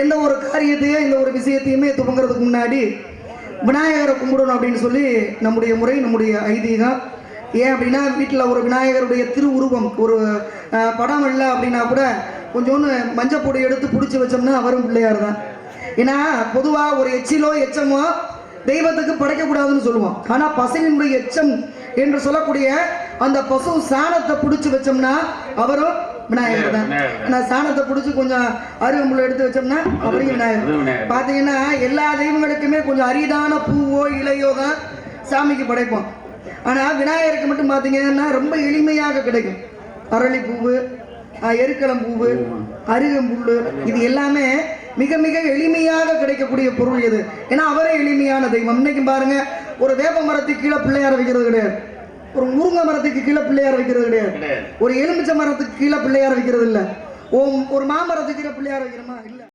எந்த ஒரு காரியத்தையும் எந்த ஒரு விஷயத்தையுமே துவங்குறதுக்கு முன்னாடி விநாயகரை கும்பிடணும் அப்படின்னு சொல்லி நம்முடைய முறை, நம்முடைய ஐதீகம். ஏன் அப்படின்னா வீட்டில் ஒரு விநாயகருடைய திருவுருவம் ஒரு படம் இல்லை அப்படின்னா கூட கொஞ்சோன்னு மஞ்சப்பொடி எடுத்து பிடிச்சி வச்சோம்னா அவரும் பிள்ளையார் தான். ஏன்னா பொதுவாக ஒரு எச்சிலோ எச்சமோ தெய்வத்துக்கு படைக்கக்கூடாதுன்னு சொல்லுவோம். ஆனால் பசுவினுடைய எச்சம் என்று சொல்லக்கூடிய அந்த பசு சாணத்தை பிடிச்சி வச்சோம்னா அவரும் விநாயகர் தான். ஆனால் சாணத்தை பிடிச்சி கொஞ்சம் அருகம்புல்ல எடுத்து வச்சோம்னா அவரையும் விநாயகர். பார்த்தீங்கன்னா எல்லா தெய்வங்களுக்குமே கொஞ்சம் அரிதான பூவோ இலையோ தான் சாமிக்கு படைப்போம். ஆனால் விநாயகருக்கு மட்டும் பார்த்தீங்கன்னா ரொம்ப எளிமையாக கிடைக்கும். அரளி பூவு, எருக்களம் பூவு, அருகம்புல், இது எல்லாமே மிக மிக எளிமையாக கிடைக்கக்கூடிய பொருள் எது. ஏன்னா அவரே எளிமையான தெய்வம். இன்னைக்கு பாருங்க, ஒரு வேப்ப மரத்துக்கு கீழே பிள்ளையார வைக்கிறது கிடையாது, ஒரு முருங்கை மரத்துக்கு கீழே பிள்ளையார வைக்கிறது கிடையாது, ஒரு எலுமிச்சை மரத்துக்கு கீழே பிள்ளையார வைக்கிறது இல்லை, ஒரு மாமரத்துக்கு கீழே பிள்ளையார வைக்கிறோமா இல்லை.